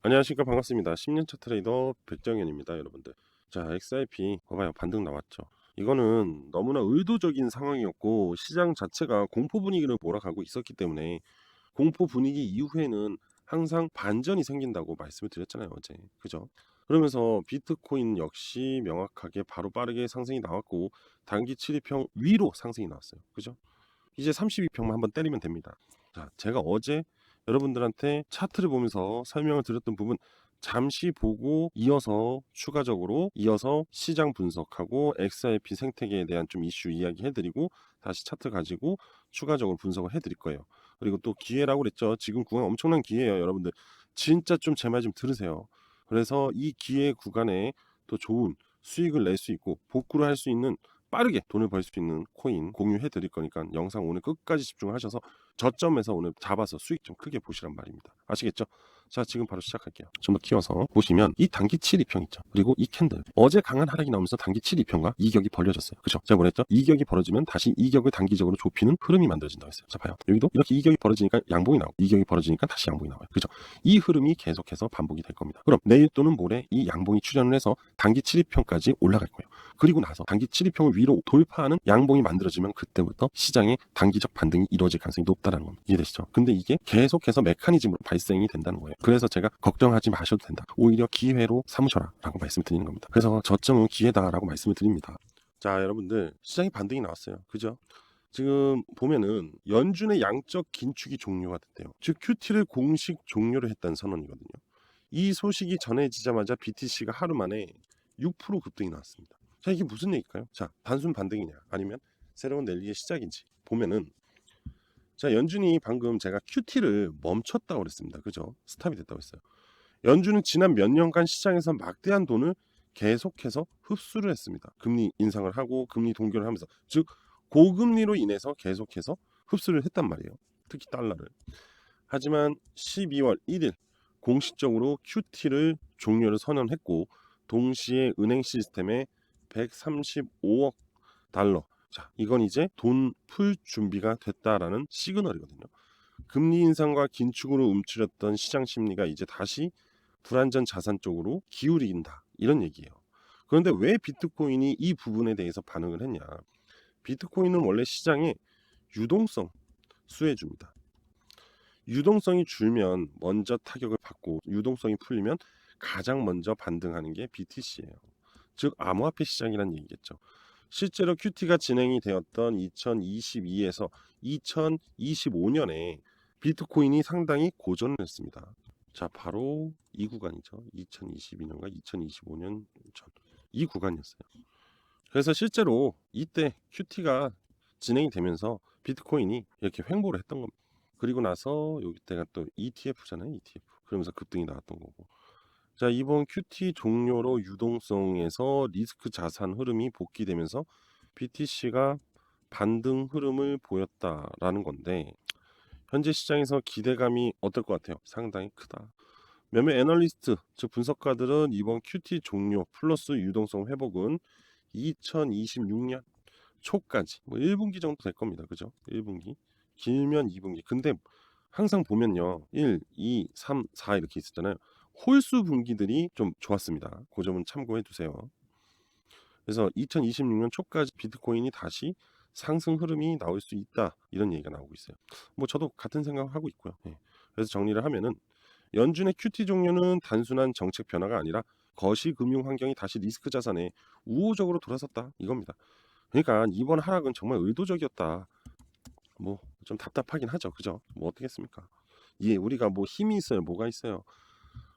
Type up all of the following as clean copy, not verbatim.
안녕하십니까. 반갑습니다. 10년차 트레이더 백정현입니다, 여러분들. 자, XRP 봐봐요. 반등 나왔죠. 이거는 너무나 의도적인 상황이었고 시장 자체가 공포 분위기를 몰아가고 있었기 때문에 공포 분위기 이후에는 항상 반전이 생긴다고 말씀을 드렸잖아요, 어제. 그죠? 그러면서 비트코인 역시 명확하게 바로 빠르게 상승이 나왔고 단기 7일평 위로 상승이 나왔어요. 그죠? 이제 32평만 한번 때리면 됩니다. 자, 제가 어제 여러분들한테 차트를 보면서 설명을 드렸던 부분 잠시 보고 추가적으로 이어서 시장 분석하고 XRP 생태계에 대한 좀 이슈 이야기 해드리고 다시 차트 가지고 추가적으로 분석을 해드릴 거예요. 그리고 또 기회라고 그랬죠. 지금 구간 엄청난 기회예요, 여러분들. 진짜 좀 제 말 좀 들으세요. 그래서 이 기회 구간에 또 좋은 수익을 낼 수 있고 복구를 할 수 있는 빠르게 돈을 벌 수 있는 코인 공유해 드릴 거니까 영상 오늘 끝까지 집중하셔서 저점에서 오늘 잡아서 수익 좀 크게 보시란 말입니다. 아시겠죠? 자, 지금 바로 시작할게요. 좀 더 키워서 보시면 이 단기 7이평 있죠. 그리고 이 캔들. 어제 강한 하락이 나오면서 단기 7이평과 이격이 벌려졌어요. 그죠? 제가 뭐랬죠? 이격이 벌어지면 다시 이격을 단기적으로 좁히는 흐름이 만들어진다고 했어요. 자, 봐요. 여기도 이렇게 이격이 벌어지니까 양봉이 나오고 이격이 벌어지니까 다시 양봉이 나와요. 그죠? 이 흐름이 계속해서 반복이 될 겁니다. 그럼 내일 또는 모레 이 양봉이 출현을 해서 단기 7이평까지 올라갈 거예요. 그리고 나서 단기 7이평을 위로 돌파하는 양봉이 만들어지면 그때부터 시장의 단기적 반등이 이루어질 가능성이 높다는 겁니다. 이해되시죠? 근데 이게 계속해서 메커니즘으로 발생이 된다는 거예요. 그래서 제가 걱정하지 마셔도 된다. 오히려 기회로 삼으셔라 라고 말씀을 드리는 겁니다. 그래서 저점은 기회다라고 말씀을 드립니다. 자, 여러분들 시장이 반등이 나왔어요. 그죠? 지금 보면은 연준의 양적 긴축이 종료가 됐대요. 즉 QT를 공식 종료를 했다는 선언이거든요. 이 소식이 전해지자마자 BTC가 하루 만에 6% 급등이 나왔습니다. 자, 이게 무슨 얘기일까요? 자, 단순 반등이냐 아니면 새로운 랠리의 시작인지 보면은, 자, 연준이 방금 제가 QT를 멈췄다고 그랬습니다. 그죠? 스탑이 됐다고 했어요. 연준은 지난 몇 년간 시장에서 막대한 돈을 계속해서 흡수를 했습니다. 금리 인상을 하고 금리 동결을 하면서, 즉 고금리로 인해서 계속해서 흡수를 했단 말이에요. 특히 달러를. 하지만 12월 1일 공식적으로 QT를 종료를 선언했고 동시에 은행 시스템에 135억 달러. 자, 이건 이제 돈 풀 준비가 됐다라는 시그널이거든요. 금리 인상과 긴축으로 움츠렸던 시장 심리가 이제 다시 불안전 자산 쪽으로 기울인다. 이런 얘기예요. 그런데 왜 비트코인이 이 부분에 대해서 반응을 했냐? 비트코인은 원래 시장의 유동성 수혜주입니다. 유동성이 줄면 먼저 타격을 받고 유동성이 풀리면 가장 먼저 반등하는 게 BTC예요. 즉 암호화폐 시장이란 얘기겠죠. 실제로 QT가 진행이 되었던 2022에서 2025년에 비트코인이 상당히 고전을 했습니다. 자, 바로 이 구간이죠. 2022년과 2025년 전 이 구간이었어요. 그래서 실제로 이때 QT가 진행이 되면서 비트코인이 이렇게 횡보를 했던 겁니다. 그리고 나서 여기 때가 또 ETF잖아요. ETF. 그러면서 급등이 나왔던 거고. 자, 이번 QT 종료로 유동성에서 리스크 자산 흐름이 복귀되면서 BTC가 반등 흐름을 보였다라는 건데, 현재 시장에서 기대감이 어떨 것 같아요? 상당히 크다. 몇몇 애널리스트, 즉 분석가들은 이번 QT 종료 플러스 유동성 회복은 2026년 초까지, 뭐 1분기 정도 될 겁니다. 그죠? 1분기. 길면 2분기. 근데 항상 보면요. 1, 2, 3, 4 이렇게 있었잖아요. 홀수 분기들이 좀 좋았습니다. 그 점은 참고해 두세요. 그래서 2026년 초까지 비트코인이 다시 상승 흐름이 나올 수 있다. 이런 얘기가 나오고 있어요. 뭐 저도 같은 생각을 하고 있고요. 예. 그래서 정리를 하면은 연준의 QT 종료는 단순한 정책 변화가 아니라 거시 금융 환경이 다시 리스크 자산에 우호적으로 돌아섰다. 이겁니다. 그러니까 이번 하락은 정말 의도적이었다. 뭐 좀 답답하긴 하죠. 그죠? 뭐 어떻겠습니까? 예, 우리가 뭐 힘이 있어요. 뭐가 있어요?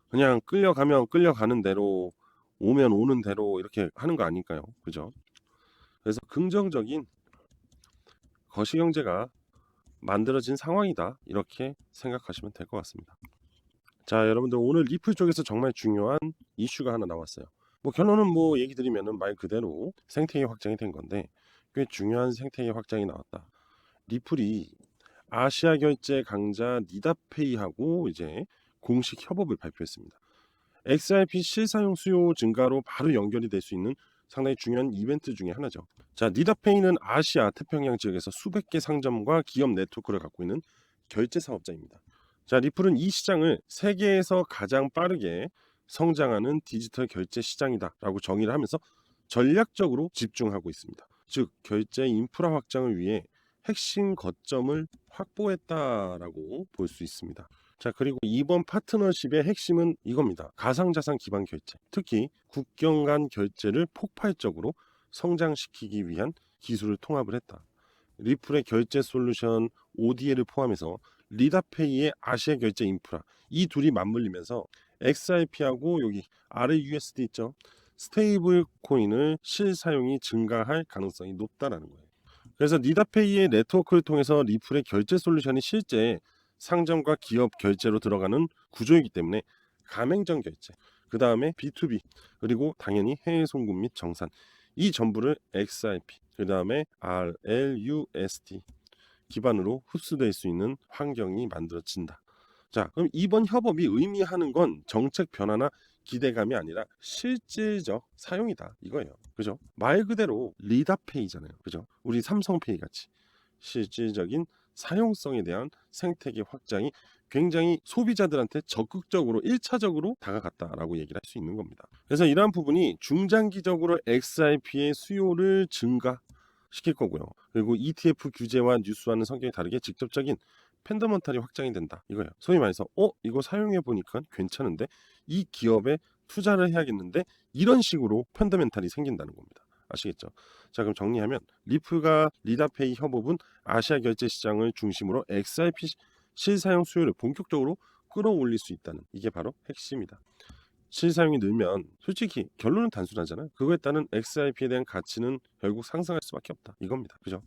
그냥 끌려가면 끌려가는 대로, 오면 오는 대로 이렇게 하는 거 아닐까요? 그죠? 그래서 긍정적인 거시경제가 만들어진 상황이다. 이렇게 생각하시면 될 것 같습니다. 자, 여러분들 오늘 리플 쪽에서 정말 중요한 이슈가 하나 나왔어요. 뭐 결론은 뭐 얘기 드리면은 말 그대로 생태계 확장이 된 건데 꽤 중요한 생태계 확장이 나왔다. 리플이 아시아 결제 강자 니다페이하고 이제 공식 협업을 발표했습니다. XRP 실사용 수요 증가로 바로 연결이 될 수 있는 상당히 중요한 이벤트 중에 하나죠. 자, 니다페이는 아시아 태평양 지역에서 수백 개 상점과 기업 네트워크를 갖고 있는 결제 사업자입니다. 자, 리플은 이 시장을 세계에서 가장 빠르게 성장하는 디지털 결제 시장이다라고 정의를 하면서 전략적으로 집중하고 있습니다. 즉, 결제 인프라 확장을 위해 핵심 거점을 확보했다라고 볼 수 있습니다. 자, 그리고 이번 파트너십의 핵심은 이겁니다. 가상자산 기반 결제, 특히 국경 간 결제를 폭발적으로 성장시키기 위한 기술을 통합을 했다. 리플의 결제 솔루션 ODL을 포함해서 리다페이의 아시아 결제 인프라, 이 둘이 맞물리면서 XRP하고 여기 RUSD 있죠, 스테이블 코인을 실사용이 증가할 가능성이 높다라는 거예요. 그래서 리다페이의 네트워크를 통해서 리플의 결제 솔루션이 실제 상점과 기업 결제로 들어가는 구조이기 때문에 가맹점 결제, 그 다음에 B2B, 그리고 당연히 해외 송금 및 정산, 이 전부를 XRP, 그 다음에 RLUSD 기반으로 흡수될 수 있는 환경이 만들어진다. 자, 그럼 이번 협업이 의미하는 건 정책 변화나 기대감이 아니라 실질적 사용이다 이거예요. 그죠? 말 그대로 리다페이잖아요. 그죠? 우리 삼성페이 같이 실질적인 사용성에 대한 생태계 확장이 굉장히 소비자들한테 적극적으로 1차적으로 다가갔다라고 얘기를 할 수 있는 겁니다. 그래서 이러한 부분이 중장기적으로 XRP의 수요를 증가시킬 거고요. 그리고 ETF 규제와 뉴스와는 성격이 다르게 직접적인 팬더먼탈이 확장이 된다 이거예요. 소위 말해서 이거 사용해 보니까 괜찮은데 이 기업에 투자를 해야겠는데, 이런 식으로 펀더멘탈이 생긴다는 겁니다. 아시겠죠? 자, 그럼 정리하면 리플과 리다페이 협업은 아시아 결제 시장을 중심으로 XRP 실사용 수요를 본격적으로 끌어올릴 수 있다는, 이게 바로 핵심이다. 실사용이 늘면 솔직히 결론은 단순하잖아요. 그거에 따른 XRP에 대한 가치는 결국 상승할 수밖에 없다 이겁니다. 그죠?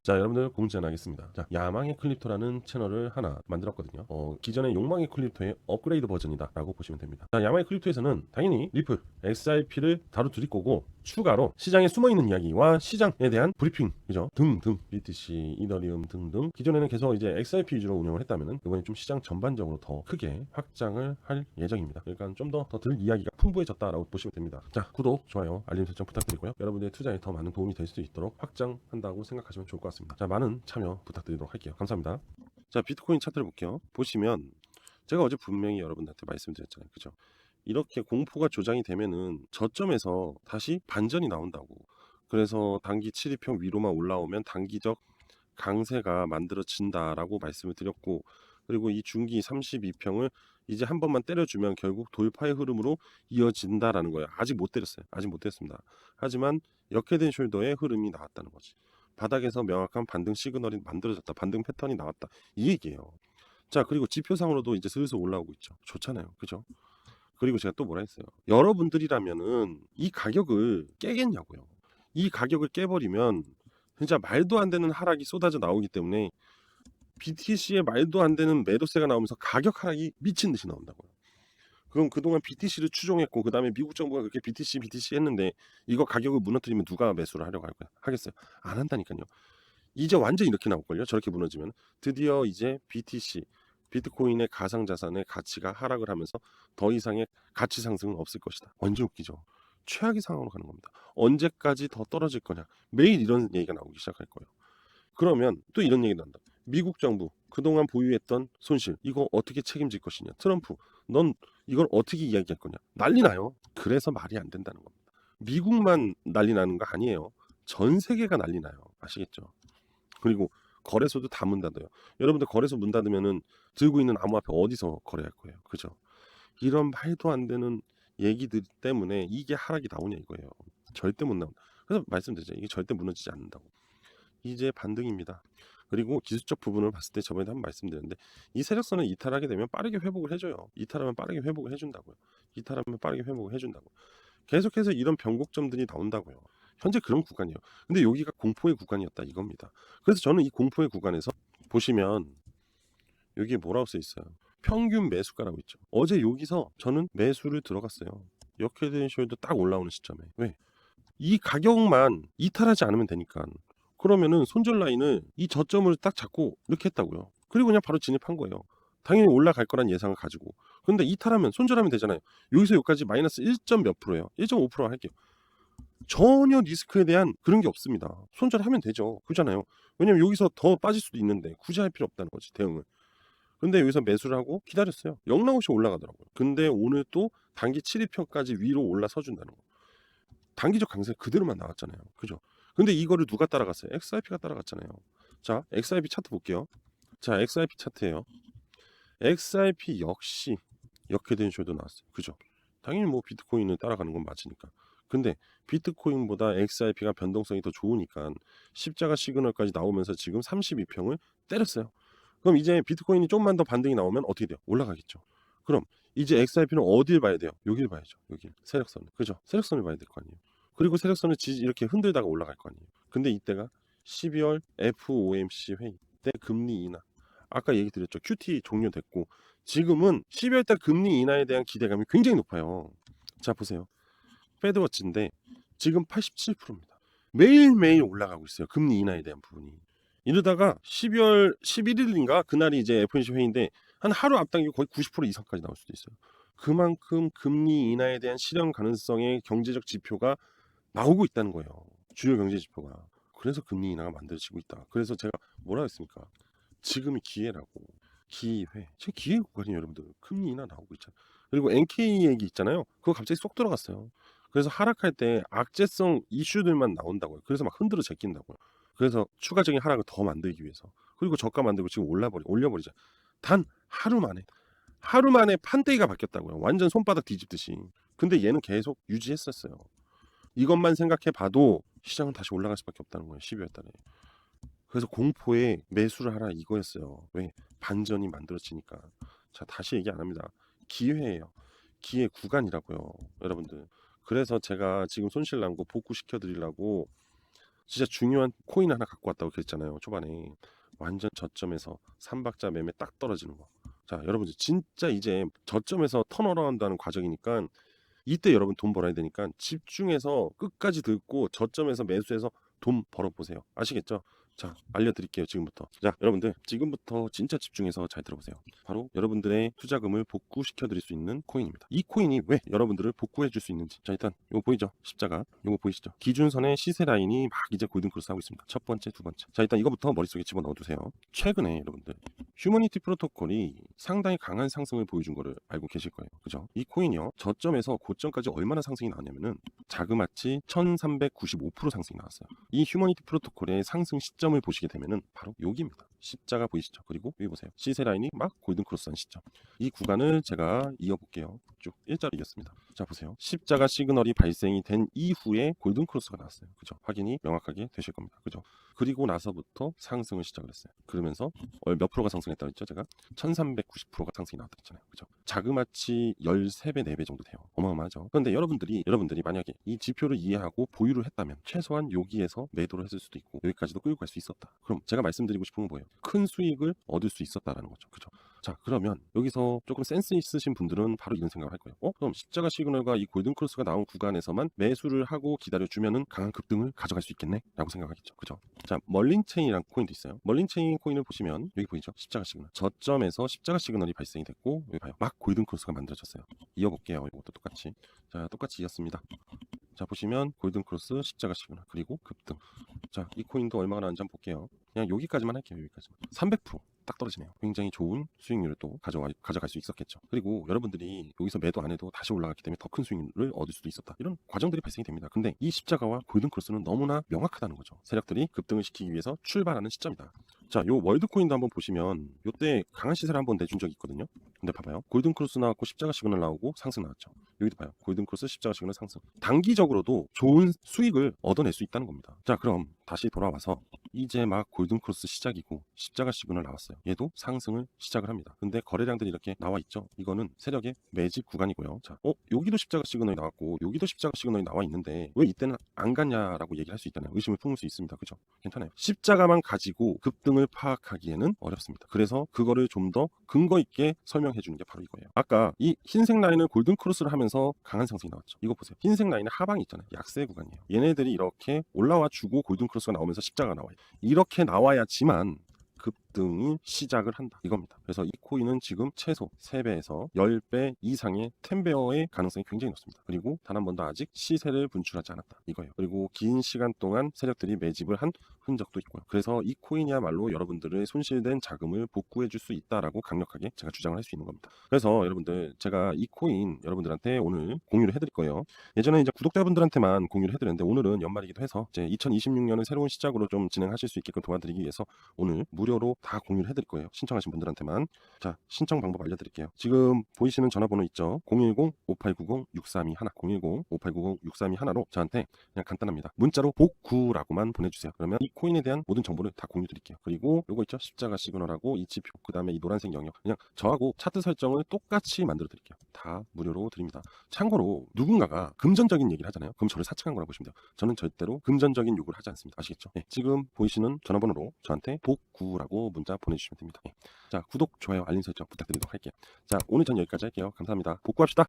자, 여러분들 공지 하나 하겠습니다. 자, 야망의 클립토라는 채널을 하나 만들었거든요. 기존의 욕망의 클립토의 업그레이드 버전이다 라고 보시면 됩니다. 자, 야망의 클립토에서는 당연히 리플, XRP를 다뤄드릴 거고, 추가로 시장에 숨어있는 이야기와 시장에 대한 브리핑, 그죠? 등등, BTC, 이더리움 등등, 기존에는 계속 이제 XRP 위주로 운영을 했다면은 이번에 좀 시장 전반적으로 더 크게 확장을 할 예정입니다. 그러니까 좀 더 들 이야기가 풍부해졌다라고 보시면 됩니다. 자, 구독, 좋아요, 알림 설정 부탁드리고요. 여러분들의 투자에 더 많은 도움이 될 수 있도록 확장한다고 생각하시면 좋을 것 같습니다. 자, 많은 참여 부탁드리도록 할게요. 감사합니다. 자, 비트코인 차트를 볼게요. 보시면 제가 어제 분명히 여러분들한테 말씀드렸잖아요. 그죠? 이렇게 공포가 조장이 되면은 저점에서 다시 반전이 나온다고. 그래서 단기 7일평 위로만 올라오면 단기적 강세가 만들어진다라고 말씀을 드렸고, 그리고 이 중기 32평을 이제 한 번만 때려주면 결국 돌파의 흐름으로 이어진다라는 거예요. 아직 못 때렸어요. 아직 못 때렸습니다. 하지만 역헤드 숄더의 흐름이 나왔다는 거지. 바닥에서 명확한 반등 시그널이 만들어졌다. 반등 패턴이 나왔다. 이 얘기예요. 자, 그리고 지표상으로도 이제 슬슬 올라오고 있죠. 좋잖아요. 그죠? 그리고 제가 또 뭐라 했어요. 여러분들이라면은 이 가격을 깨겠냐고요. 이 가격을 깨버리면 진짜 말도 안 되는 하락이 쏟아져 나오기 때문에 BTC에 말도 안 되는 매도세가 나오면서 가격 하락이 미친 듯이 나온다고요. 그럼 그동안 BTC를 추종했고, 그 다음에 미국 정부가 그렇게 BTC 했는데 이거 가격을 무너뜨리면 누가 매수를 하려고 하겠어요? 안 한다니까요. 이제 완전 이렇게 나올걸요. 저렇게 무너지면 드디어 이제 BTC, 비트코인의 가상자산의 가치가 하락을 하면서 더 이상의 가치 상승은 없을 것이다. 완전 웃기죠. 최악의 상황으로 가는 겁니다. 언제까지 더 떨어질 거냐, 매일 이런 얘기가 나오기 시작할 거예요. 그러면 또 이런 얘기 난다. 미국 정부 그동안 보유했던 손실 이거 어떻게 책임질 것이냐. 트럼프 넌 이걸 어떻게 이야기할 거냐. 난리 나요. 그래서 말이 안 된다는 겁니다. 미국만 난리 나는 거 아니에요. 전 세계가 난리 나요. 아시겠죠? 그리고 거래소도 다 문 닫아요. 여러분들 거래소 문 닫으면은 들고 있는 암호화폐 어디서 거래할 거예요. 그죠? 이런 말도 안 되는 얘기들 때문에 이게 하락이 나오냐 이거예요. 절대 못 나온다. 그래서 말씀드렸죠. 이게 절대 무너지지 않는다고. 이제 반등입니다. 그리고 기술적 부분을 봤을 때 저번에 한번 말씀드렸는데, 이 세력선을 이탈하게 되면 빠르게 회복을 해줘요. 이탈하면 빠르게 회복을 해준다고요. 이탈하면 빠르게 회복을 해준다고. 계속해서 이런 변곡점들이 나온다고요. 현재 그런 구간이에요. 근데 여기가 공포의 구간이었다 이겁니다. 그래서 저는 이 공포의 구간에서 보시면 여기에 뭐라고 써 있어요. 평균 매수가라고 있죠. 어제 여기서 저는 매수를 들어갔어요. 역헤드 숄더 딱 올라오는 시점에. 왜? 이 가격만 이탈하지 않으면 되니까. 그러면은 손절 라인을 이 저점을 딱 잡고 이렇게 했다고요. 그리고 그냥 바로 진입한 거예요. 당연히 올라갈 거란 예상을 가지고. 근데 이탈하면 손절하면 되잖아요. 여기서 여기까지 마이너스 1점 몇 프로예요. 1.5% 할게요. 전혀 리스크에 대한 그런 게 없습니다. 손절하면 되죠. 그렇잖아요. 왜냐면 여기서 더 빠질 수도 있는데 굳이 할 필요 없다는 거지, 대응을. 근데 여기서 매수를 하고 기다렸어요. 영락없이 올라가더라고요. 근데 오늘 또 단기 7일평까지 위로 올라서 준다는 거. 단기적 강세 그대로만 나왔잖아요. 그죠? 근데 이거를 누가 따라갔어요? XRP가 따라갔잖아요. 자, XRP 차트 볼게요. 자, XRP 차트예요. XRP 역시 역회된 숄더 나왔어요. 그죠? 당연히 뭐 비트코인을 따라가는 건 맞으니까. 근데 비트코인보다 XRP가 변동성이 더 좋으니까 십자가 시그널까지 나오면서 지금 32평을 때렸어요. 그럼 이제 비트코인이 좀만 더 반등이 나오면 어떻게 돼요? 올라가겠죠. 그럼 이제 XRP는 어딜 봐야 돼요? 여길 봐야죠. 여길. 세력선을. 그죠? 세력선을 봐야 될 거 아니에요. 그리고 세력선을 이렇게 흔들다가 올라갈 거 아니에요. 근데 이때가 12월 FOMC 회의 때 금리 인하. 아까 얘기 드렸죠. QT 종료됐고 지금은 12월 달 금리 인하에 대한 기대감이 굉장히 높아요. 자, 보세요. 패드워치인데 지금 87%입니다. 매일매일 올라가고 있어요. 금리 인하에 대한 부분이. 이러다가 12월 11일인가 그날이 이제 FOMC 회의인데 한 하루 앞당기고 거의 90% 이상까지 나올 수도 있어요. 그만큼 금리 인하에 대한 실현 가능성의 경제적 지표가 나오고 있다는 거예요. 주요 경제 지표가. 그래서 금리 인하가 만들어지고 있다. 그래서 제가 뭐라 했습니까? 지금이 기회라고. 기회. 제 기회 구간이에요, 여러분들. 금리 인하 나오고 있잖아요. 그리고 NK 얘기 있잖아요. 그거 갑자기 쏙 들어갔어요. 그래서 하락할 때 악재성 이슈들만 나온다고요. 그래서 막 흔들어 제낀다고요. 그래서 추가적인 하락을 더 만들기 위해서. 그리고 저가 만들고 지금 올려버리자. 단 하루 만에 판대기가 바뀌었다고요. 완전 손바닥 뒤집듯이. 근데 얘는 계속 유지했었어요. 이것만 생각해봐도 시장은 다시 올라갈 수밖에 없다는 거예요. 12월 달에. 그래서 공포에 매수를 하라 이거였어요. 왜? 반전이 만들어지니까. 자, 다시 얘기 안 합니다. 기회예요. 기회 구간이라고요. 여러분들. 그래서 제가 지금 손실 난 거 복구시켜 드리려고 진짜 중요한 코인 하나 갖고 왔다고 그랬잖아요. 초반에. 완전 저점에서 3박자 매매 딱 떨어지는 거. 자, 여러분들 진짜 이제 저점에서 턴어라운드하는 과정이니까 이때 여러분 돈 벌어야 되니까 집중해서 끝까지 듣고 저점에서 매수해서 돈 벌어보세요. 아시겠죠? 자, 알려드릴게요. 지금부터. 자, 여러분들 지금부터 진짜 집중해서 잘 들어보세요. 바로 여러분들의 투자금을 복구시켜 드릴 수 있는 코인입니다. 이 코인이 왜 여러분들을 복구해 줄 수 있는지. 자, 일단 이거 보이죠? 십자가. 이거 보이시죠? 기준선의 시세 라인이 막 이제 골든크로스 하고 있습니다. 첫 번째, 두 번째. 자, 일단 이거부터 머릿속에 집어넣어 두세요. 최근에 여러분들 휴머니티 프로토콜이 상당히 강한 상승을 보여준 거를 알고 계실 거예요. 그죠? 이 코인이요. 저점에서 고점까지 얼마나 상승이 나왔냐면은 자그마치 1395% 상승이 나왔어요. 이 휴머니티 프로토콜의 상승 시점을 보시게 되면은 바로 여기입니다. 십자가 보이시죠? 그리고 여기 보세요. 시세 라인이 막 골든크로스한 시점. 이 구간을 제가 이어볼게요. 쭉 일자로 이겼습니다. 자, 보세요. 십자가 시그널이 발생이 된 이후에 골든크로스가 나왔어요. 그죠? 확인이 명확하게 되실 겁니다. 그죠? 그리고 나서부터 상승을 시작을 했어요. 그러면서 몇 프로가 상승했다고 했죠? 제가 1390%가 상승이 나왔다고 했잖아요. 그죠? 자그마치 13배, 4배 정도 돼요. 어마어마하죠. 그런데 여러분들이 만약에 이 지표를 이해하고 보유를 했다면 최소한 여기에서 매도를 했을 수도 있고 여기까지도 끌고 갈 수 있었다. 그럼 제가 말씀드리고 싶은 건 뭐예요? 큰 수익을 얻을 수 있었다라는 거죠. 그죠? 자, 그러면 여기서 조금 센스 있으신 분들은 바로 이런 생각을 할 거예요. 그럼 십자가 시그널과 이 골든크로스가 나온 구간에서만 매수를 하고 기다려주면은 강한 급등을 가져갈 수 있겠네? 라고 생각하겠죠. 그죠? 자, 멀린체인이라는 코인도 있어요. 멀린체인 코인을 보시면 여기 보이죠? 십자가 시그널. 저점에서 십자가 시그널이 발생이 됐고 여기 봐요. 막 골든크로스가 만들어졌어요. 이어볼게요. 이것도 똑같이. 자, 똑같이 이었습니다. 자, 보시면 골든크로스, 십자가 시그널, 그리고 급등. 자, 이 코인도 얼마나 나왔는지 한번 볼게요. 그냥 여기까지만 할게요. 여기까지만. 300% 딱 떨어지네요. 굉장히 좋은 수익률을 또 가져갈 수 있었겠죠. 그리고 여러분들이 여기서 매도 안 해도 다시 올라갔기 때문에 더 큰 수익률을 얻을 수도 있었다. 이런 과정들이 발생이 됩니다. 근데 이 십자가와 골든크로스는 너무나 명확하다는 거죠. 세력들이 급등을 시키기 위해서 출발하는 시점이다. 자, 요 월드코인도 한번 보시면 요때 강한 시세를 한번 내준 적이 있거든요. 근데 봐봐요. 골든크로스 나왔고 십자가 시그널 나오고 상승 나왔죠. 여기도 봐요. 골든크로스, 십자가 시그널 상승. 단기적으로도 좋은 수익을 얻어낼 수 있다는 겁니다. 자, 그럼 다시 돌아와서 이제 막 골든크로스 시작이고 십자가 시그널 나왔어요. 얘도 상승을 시작을 합니다. 근데 거래량들이 이렇게 나와 있죠. 이거는 세력의 매집 구간이고요. 자, 여기도 십자가 시그널이 나왔고 여기도 십자가 시그널이 나와 있는데 왜 이때는 안 갔냐라고 얘기할 수 있잖아요. 의심을 품을 수 있습니다. 그죠? 괜찮아요. 십자가만 가지고 급등을 파악하기에는 어렵습니다. 그래서 그거를 좀 더 근거 있게 설명해 주는 게 바로 이거예요. 아까 이 흰색 라인을 골든크로스를 하면서 강한 상승이 나왔죠. 이거 보세요. 흰색 라인의 하방이 있잖아요. 약세 구간이에요. 얘네들이 이렇게 올라와 주고 골든크로스가 나오면서 십자가가 나와요. 이렇게 나와야지만 급등이 시작을 한다 이겁니다. 그래서 이 코인은 지금 최소 3배에서 10배 이상의 10배어의 가능성이 굉장히 높습니다. 그리고 단 한 번도 아직 시세를 분출하지 않았다 이거예요. 그리고 긴 시간 동안 세력들이 매집을 한 흔적도 있고요. 그래서 이 코인이야말로 여러분들의 손실된 자금을 복구해 줄 수 있다라고 강력하게 제가 주장을 할 수 있는 겁니다. 그래서 여러분들 제가 이 코인 여러분들한테 오늘 공유를 해드릴 거예요. 예전에 이제 구독자분들한테만 공유를 해드렸는데 오늘은 연말이기도 해서 이제 2026년을 새로운 시작으로 좀 진행하실 수 있게끔 도와드리기 위해서 오늘 무료로 다 공유를 해드릴 거예요. 신청하신 분들한테만. 자, 신청 방법 알려드릴게요. 지금 보이시는 전화번호 있죠? 010-5890-6321 010-5890-6321로 저한테 그냥 간단합니다. 문자로 복구라고만 보내주세요. 그러면 이 코인에 대한 모든 정보를 다 공유 드릴게요. 그리고 요거 있죠? 십자가 시그널하고 이 지표 그 다음에 이 노란색 영역 그냥 저하고 차트 설정을 똑같이 만들어 드릴게요. 다 무료로 드립니다. 참고로 누군가가 금전적인 얘기를 하잖아요. 그럼 저를 사칭한 거라고 보시면 돼요. 저는 절대로 금전적인 요구를 하지 않습니다. 아시겠죠? 네, 지금 보이시는 전화번호로 저한테 복구라고 문자 보내주시면 됩니다. 자, 구독, 좋아요, 알림 설정 부탁드리도록 할게요. 자, 오늘 전 여기까지 할게요. 감사합니다. 복구합시다.